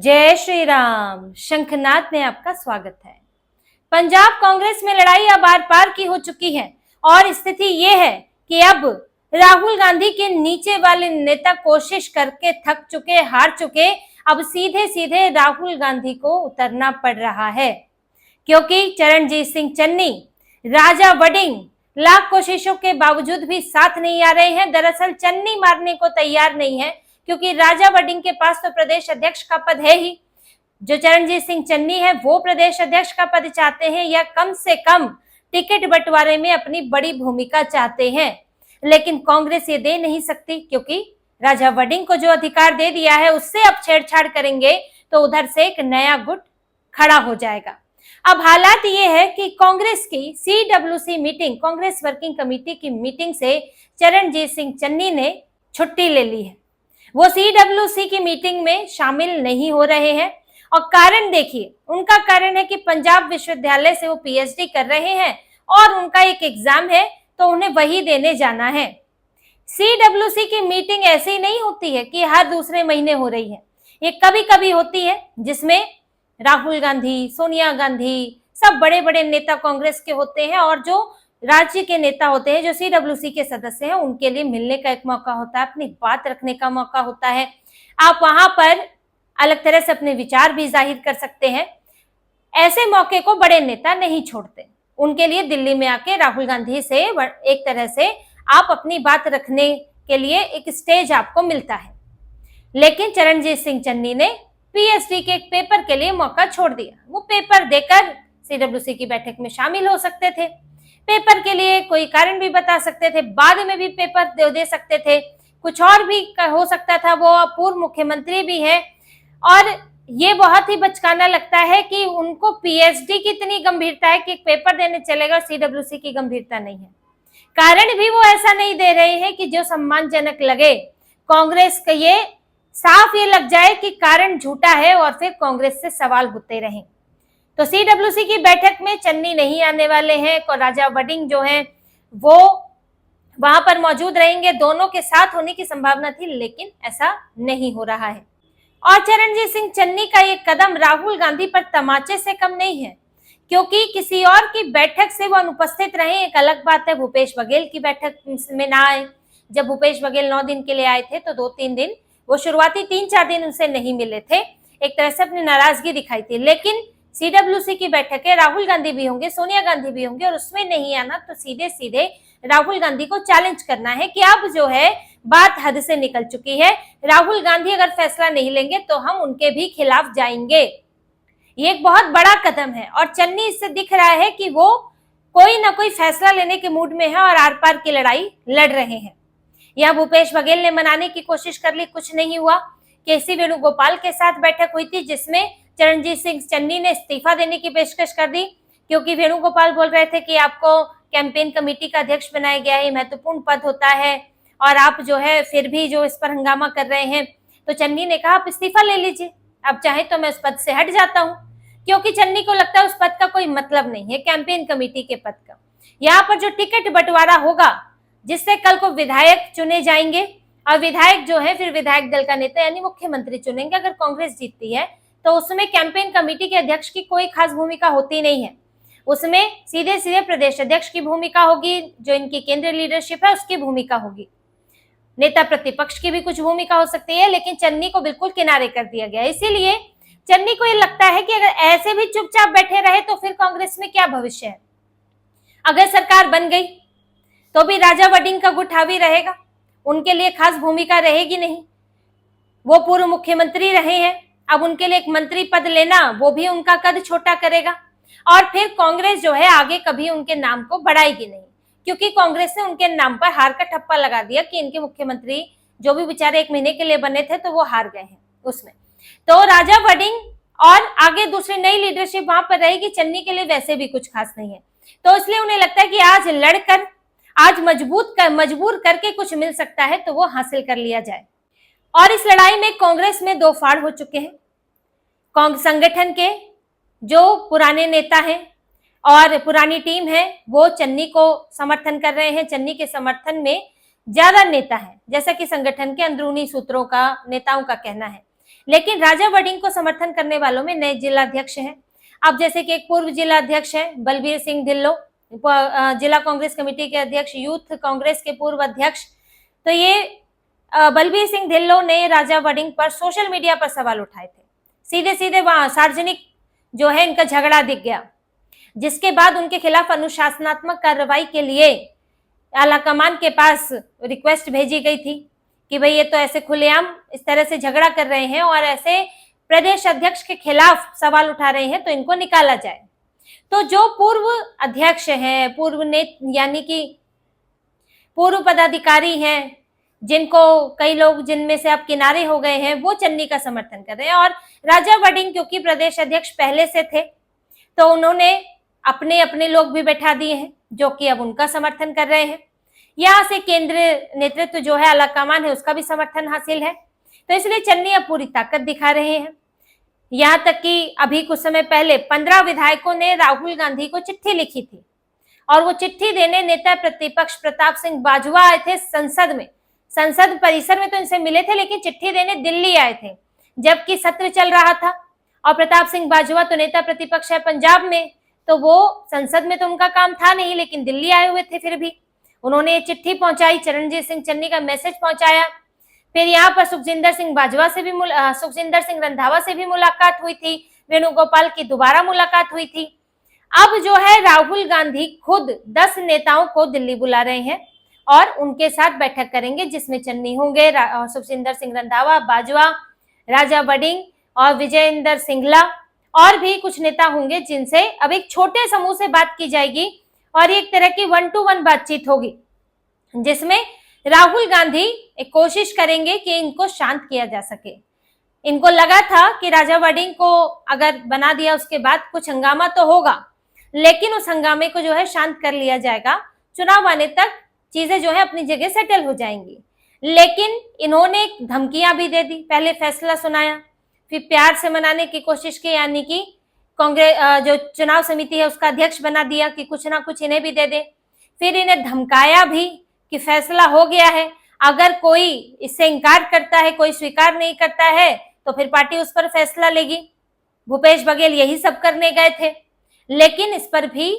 जय श्री राम। शंखनाद में आपका स्वागत है। पंजाब कांग्रेस में लड़ाई अब आर पार की हो चुकी है और स्थिति ये है कि अब राहुल गांधी के नीचे वाले नेता कोशिश करके थक चुके, हार चुके। अब सीधे सीधे राहुल गांधी को उतरना पड़ रहा है, क्योंकि चरणजीत सिंह चन्नी, राजा वडिंग लाख कोशिशों के बावजूद भी साथ नहीं आ रहे हैं। दरअसल चन्नी मारने को तैयार नहीं है, क्योंकि राजा वडिंग के पास तो प्रदेश अध्यक्ष का पद है ही। जो चरणजीत सिंह चन्नी है वो प्रदेश अध्यक्ष का पद चाहते हैं या कम से कम टिकट बंटवारे में अपनी बड़ी भूमिका चाहते हैं, लेकिन कांग्रेस ये दे नहीं सकती, क्योंकि राजा वडिंग को जो अधिकार दे दिया है उससे अब छेड़छाड़ करेंगे तो उधर से एक नया गुट खड़ा हो जाएगा। अब हालात ये है कि कांग्रेस की CWC meeting, Congress working committee की मीटिंग से चरणजीत सिंह चन्नी ने छुट्टी ले ली है। वो CWC की मीटिंग में शामिल नहीं हो रहे हैं और कारण देखिए, उनका कारण है कि पंजाब विश्वविद्यालय से वो PhD कर रहे हैं और उनका एक एग्जाम है तो उन्हें वही देने जाना है। CWC की मीटिंग ऐसी नहीं होती है कि हर दूसरे महीने हो रही है, ये कभी कभी होती है जिसमें राहुल गांधी, सोनिया गांधी, सब बड़े बड़े नेता कांग्रेस के होते हैं और जो राज्य के नेता होते हैं, जो CWC के सदस्य हैं, उनके लिए मिलने का एक मौका होता है, अपनी बात रखने का मौका होता है। आप वहां पर अलग तरह से अपने विचार भी जाहिर कर सकते हैं। ऐसे मौके को बड़े नेता नहीं छोड़ते। उनके लिए दिल्ली में आके राहुल गांधी से एक तरह से आप अपनी बात रखने के लिए एक स्टेज आपको मिलता है। लेकिन चरणजीत सिंह चन्नी ने PhD के एक पेपर के लिए मौका छोड़ दिया। वो पेपर देकर CWC की बैठक में शामिल हो सकते थे, पेपर के लिए कोई कारण भी बता सकते थे, बाद में भी पेपर दे सकते थे, कुछ और भी हो सकता था। वो पूर्व मुख्यमंत्री भी हैं और ये बहुत ही बचकाना लगता है कि उनको PhD की इतनी गंभीरता है कि पेपर देने चलेगा और CWC की गंभीरता नहीं है। कारण भी वो ऐसा नहीं दे रहे हैं कि जो सम्मानजनक लगे। कांग्रेस का ये साफ ये लग जाए कि कारण झूठा है और फिर कांग्रेस से सवाल होते रहें। तो CWC की बैठक में चन्नी नहीं आने वाले हैं और राजा वडिंग जो हैं वो वहां पर मौजूद रहेंगे। दोनों के साथ होने की संभावना थी, लेकिन ऐसा नहीं हो रहा है। और चरणजीत सिंह चन्नी का ये कदम राहुल गांधी पर तमाचे से कम नहीं है, क्योंकि किसी और की बैठक से वो अनुपस्थित रहे एक अलग बात है, भूपेश बघेल की बैठक में ना आए। जब भूपेश बघेल 9 दिन के लिए आए थे तो 2-3 दिन, वो शुरुआती 3-4 दिन उनसे नहीं मिले थे, एक तरह से अपनी नाराजगी दिखाई थी। लेकिन CWC की बैठक है, राहुल गांधी भी होंगे, सोनिया गांधी भी होंगे और उसमें नहीं आना तो सीधे सीधे राहुल गांधी को चैलेंज करना है कि अब जो है बात हद से निकल चुकी है। राहुल गांधी अगर फैसला नहीं लेंगे तो हम उनके भी खिलाफ जाएंगे। ये एक बहुत बड़ा कदम है और चन्नी इससे दिख रहा है कि वो कोई ना कोई फैसला लेने के मूड में है और आर पार की लड़ाई लड़ रहे हैं। यह भूपेश बघेल ने मनाने की कोशिश कर ली, कुछ नहीं हुआ। KC वेणुगोपाल के साथ बैठक हुई थी जिसमें चरणजीत सिंह चन्नी ने इस्तीफा देने की पेशकश कर दी, क्योंकि वेणुगोपाल बोल रहे थे कि आपको कैंपेन कमेटी का अध्यक्ष बनाया गया है, महत्वपूर्ण पद होता है और आप जो है फिर भी जो इस पर हंगामा कर रहे हैं। तो चन्नी ने कहा आप इस्तीफा ले लीजिए, अब चाहे तो मैं उस पद से हट जाता हूं, क्योंकि चन्नी को लगता है उस पद का कोई मतलब नहीं है, कैंपेन कमेटी के पद का। यहाँ पर जो टिकट बंटवारा होगा जिससे कल को विधायक चुने जाएंगे और विधायक जो है फिर विधायक दल का नेता यानी मुख्यमंत्री चुनेंगे। अगर कांग्रेस जीतती है तो उसमें कैंपेन कमेटी के अध्यक्ष की कोई खास भूमिका होती नहीं है, उसमें सीधे सीधे प्रदेश अध्यक्ष की भूमिका होगी, जो इनकी केंद्रीय लीडरशिप है उसकी भूमिका होगी, नेता प्रतिपक्ष की भी कुछ भूमिका हो सकती है, लेकिन चन्नी को बिल्कुल किनारे कर दिया गया। इसीलिए चन्नी को ये लगता है कि अगर ऐसे भी चुपचाप बैठे रहे तो फिर कांग्रेस में क्या भविष्य है। अगर सरकार बन गई तो भी राजा वडिंग का गुट हावी रहेगा, उनके लिए खास भूमिका रहेगी नहीं। वो पूर्व मुख्यमंत्री रहे हैं, अब उनके लिए एक मंत्री पद लेना वो भी उनका कद छोटा करेगा और फिर कांग्रेस जो है आगे कभी उनके नाम को बढ़ाएगी नहीं, क्योंकि कांग्रेस ने उनके नाम पर हार का ठप्पा लगा दिया कि इनके मुख्यमंत्री जो भी बेचारे 1 महीने के लिए बने थे तो वो हार गए हैं उसमें। तो राजा वडिंग और आगे दूसरी नई लीडरशिप वहां पर रहेगी, चन्नी के लिए वैसे भी कुछ खास नहीं है। तो इसलिए उन्हें लगता है कि आज लड़कर, आज मजबूर करके कुछ मिल सकता है तो वो हासिल कर लिया जाए। और इस लड़ाई में कांग्रेस में 2 फाड़ हो चुके हैं। संगठन के जो पुराने नेता हैं और पुरानी टीम है वो चन्नी को समर्थन कर रहे हैं, चन्नी के समर्थन में ज्यादा नेता है, जैसा कि संगठन के अंदरूनी सूत्रों का, नेताओं का कहना है। लेकिन राजा वडिंग को समर्थन करने वालों में नए जिला अध्यक्ष हैं। अब जैसे कि एक पूर्व जिला अध्यक्ष है बलबीर सिंह ढिल्लों, जिला कांग्रेस कमेटी के अध्यक्ष, यूथ कांग्रेस के पूर्व अध्यक्ष। तो ये बलबीर सिंह ढिल्लों ने राजा वडिंग पर सोशल मीडिया पर सवाल उठाए थे। सीधे सीधे वहां सार्वजनिक जो है इनका झगड़ा दिख गया, जिसके बाद उनके खिलाफ अनुशासनात्मक कार्रवाई के लिए आलाकमान के पास रिक्वेस्ट भेजी गई थी कि भाई ये तो ऐसे खुलेआम इस तरह से झगड़ा कर रहे हैं और ऐसे प्रदेश अध्यक्ष के खिलाफ सवाल उठा रहे हैं, तो इनको निकाला जाए। तो जो पूर्व अध्यक्ष हैं, यानी कि पूर्व पदाधिकारी हैं, जिनको कई लोग जिनमें से अब किनारे हो गए हैं, वो चन्नी का समर्थन कर रहे हैं। और राजा वडिंग क्योंकि प्रदेश अध्यक्ष पहले से थे, तो उन्होंने अपने अपने लोग भी बैठा दिए हैं जो कि अब उनका समर्थन कर रहे हैं। यहाँ से केंद्रीय नेतृत्व जो है, आलाकमान है, उसका भी समर्थन हासिल है। तो इसलिए चन्नी अब पूरी ताकत दिखा रहे हैं। यहाँ तक कि अभी कुछ समय पहले 15 विधायकों ने राहुल गांधी को चिट्ठी लिखी थी और वो चिट्ठी देने नेता प्रतिपक्ष प्रताप सिंह बाजवा आए थे संसद में। संसद परिसर में तो इनसे मिले थे, लेकिन चिट्ठी देने दिल्ली आए थे जबकि सत्र चल रहा था। और प्रताप सिंह बाजवा तो नेता प्रतिपक्ष है पंजाब में, तो वो संसद में तो उनका काम था नहीं, लेकिन दिल्ली आए हुए थे। फिर भी उन्होंने ये चिट्ठी पहुंचाई, चरणजीत सिंह चन्नी का मैसेज पहुंचाया। फिर यहाँ पर सुखजिंदर सिंह रंधावा से भी मुलाकात हुई थी, वेणुगोपाल की दोबारा मुलाकात हुई थी। अब जो है राहुल गांधी खुद 10 नेताओं को दिल्ली बुला रहे हैं और उनके साथ बैठक करेंगे, जिसमें चन्नी होंगे, सुखजिंदर सिंह रंधावा, बाजवा, राजा वडिंग और विजयेंद्र सिंघला और भी कुछ नेता होंगे, जिनसे अब एक छोटे समूह से बात की जाएगी और एक तरह की 1-to-1 बातचीत होगी, जिसमें राहुल गांधी एक कोशिश करेंगे कि इनको शांत किया जा सके। इनको लगा था कि राजा वडिंग को अगर बना दिया उसके बाद कुछ हंगामा तो होगा, लेकिन उस हंगामे को जो है शांत कर लिया जाएगा, चुनाव आने तक चीजें जो है अपनी जगह सेटल हो जाएंगी। लेकिन इन्होंने धमकियां भी दे दी, पहले फैसला सुनाया, फिर प्यार से मनाने की कोशिश की, यानी कि कांग्रेस जो चुनाव समिति है उसका अध्यक्ष बना दिया कि कुछ ना कुछ इन्हें भी दे दे। फिर इन्हें धमकाया भी कि फैसला हो गया है, अगर कोई इससे इनकार करता है, कोई स्वीकार नहीं करता है, तो फिर पार्टी उस पर फैसला लेगी। भूपेश बघेल यही सब करने गए थे, लेकिन इस पर भी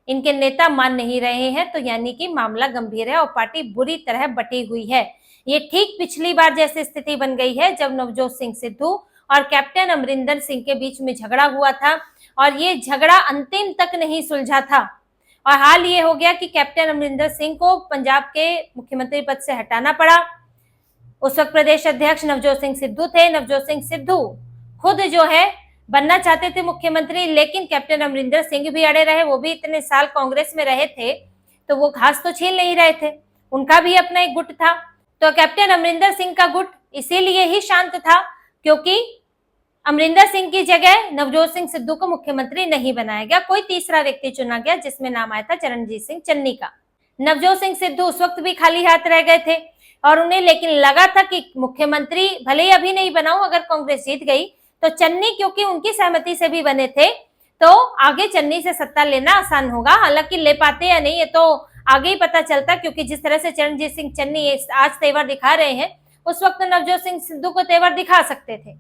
इनके नेता मान नहीं रहे हैं, तो यानी कि मामला गंभीर है और पार्टी बुरी तरह बटी हुई है। ये ठीक पिछली बार जैसी स्थिति बन गई है जब नवजोत सिंह सिद्धू और कैप्टन अमरिंदर सिंह के बीच में झगड़ा हुआ था और ये झगड़ा अंतिम तक नहीं सुलझा था। और हाल ये हो गया कि कैप्टन अमरिंदर सिंह को पंजाब के मुख्यमंत्री पद से हटाना पड़ा। उस वक्त प्रदेश अध्यक्ष नवजोत सिंह सिद्धू थे। नवजोत सिंह सिद्धू खुद जो है बनना चाहते थे मुख्यमंत्री, लेकिन कैप्टन अमरिंदर सिंह भी अड़े रहे। वो भी इतने साल कांग्रेस में रहे थे, तो वो घास तो छीन नहीं रहे थे, उनका भी अपना एक गुट था। तो कैप्टन अमरिंदर सिंह का गुट इसीलिए ही शांत था क्योंकि अमरिंदर सिंह की जगह नवजोत सिंह सिद्धू को मुख्यमंत्री नहीं बनाया गया, कोई तीसरा व्यक्ति चुना गया, जिसमें नाम आया था चरणजीत सिंह चन्नी का। नवजोत सिंह सिद्धू उस वक्त भी खाली हाथ रह गए थे और उन्हें लेकिन लगा था कि मुख्यमंत्री भले ही अभी नहीं बनाऊं, अगर कांग्रेस जीत गई तो चन्नी, क्योंकि उनकी सहमति से भी बने थे, तो आगे चन्नी से सत्ता लेना आसान होगा। हालांकि ले पाते या नहीं ये तो आगे ही पता चलता, क्योंकि जिस तरह से चरणजीत सिंह चन्नी आज तेवर दिखा रहे हैं, उस वक्त नवजोत सिंह सिद्धू को तेवर दिखा सकते थे,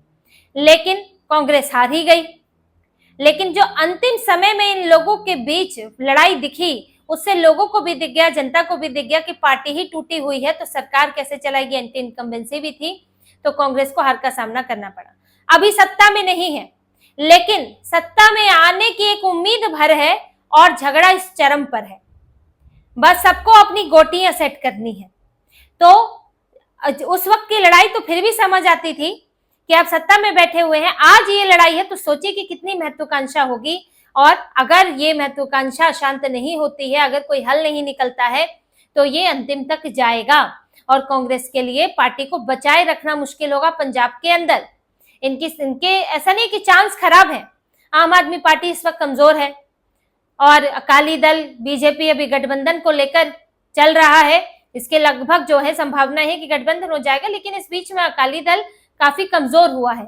लेकिन कांग्रेस हार ही गई। लेकिन जो अंतिम समय में इन लोगों के बीच लड़ाई दिखी, उससे लोगों को भी दिख गया, जनता को भी दिख गया कि पार्टी ही टूटी हुई है, तो सरकार कैसे चलाएगी। एंटी इनकम्बेंसी भी थी, तो कांग्रेस को हार का सामना करना पड़ा। अभी सत्ता में नहीं है, लेकिन सत्ता में आने की एक उम्मीद भर है और झगड़ा इस चरम पर है। बस सबको अपनी गोटियां सेट करनी है। तो उस वक्त की लड़ाई तो फिर भी समझ आती थी कि आप सत्ता में बैठे हुए हैं। आज ये लड़ाई है तो सोचिए कि कितनी महत्वाकांक्षा होगी, और अगर ये महत्वाकांक्षा शांत नहीं होती है, अगर कोई हल नहीं निकलता है, तो ये अंतिम तक जाएगा और कांग्रेस के लिए पार्टी को बचाए रखना मुश्किल होगा। पंजाब के अंदर इनके ऐसा नहीं कि चांस खराब है, आम आदमी पार्टी इस वक्त कमजोर है और अकाली दल बीजेपी अभी गठबंधन को लेकर चल रहा है। इसके लगभग जो है संभावना है कि गठबंधन हो जाएगा, लेकिन इस बीच में अकाली दल काफी कमजोर हुआ है,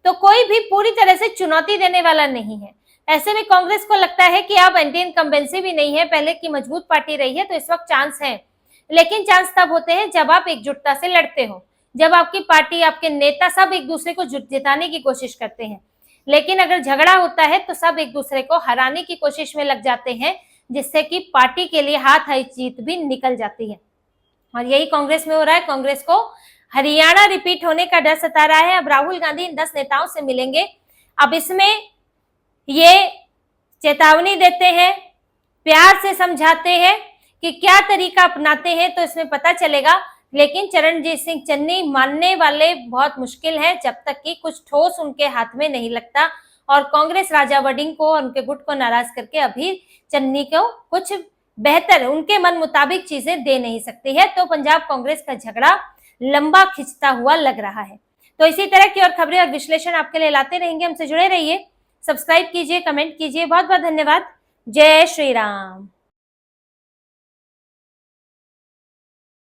तो कोई भी पूरी तरह से चुनौती देने वाला नहीं है। ऐसे में कांग्रेस को लगता है कि अब एंटी इनकम्बेंसी भी नहीं है, पहले की मजबूत पार्टी रही है, तो इस वक्त चांस है। लेकिन चांस तब होते हैं जब आप एकजुटता से लड़ते हो, जब आपकी पार्टी, आपके नेता सब एक दूसरे को जिताने की कोशिश करते हैं, लेकिन अगर झगड़ा होता है तो सब एक दूसरे को हराने की कोशिश में लग जाते हैं, जिससे कि पार्टी के लिए हाथ-हाथ जीत भी निकल जाती है। और यही कांग्रेस में हो रहा है। कांग्रेस को हरियाणा रिपीट होने का डर सता रहा है। अब राहुल गांधी इन 10 नेताओं से मिलेंगे। अब इसमें ये चेतावनी देते हैं, प्यार से समझाते हैं कि क्या तरीका अपनाते हैं, तो इसमें पता चलेगा। लेकिन चरणजीत सिंह चन्नी मानने वाले बहुत मुश्किल हैं, जब तक कि कुछ ठोस उनके हाथ में नहीं लगता। और कांग्रेस राजा वडिंग को और उनके गुट को नाराज करके अभी चन्नी को कुछ बेहतर, उनके मन मुताबिक चीजें दे नहीं सकती है। तो पंजाब कांग्रेस का झगड़ा लंबा खिंचता हुआ लग रहा है। तो इसी तरह की और खबरें और विश्लेषण आपके लिए लाते रहेंगे। हमसे जुड़े रहिए, सब्सक्राइब कीजिए, कमेंट कीजिए। बहुत बहुत धन्यवाद। जय श्री राम।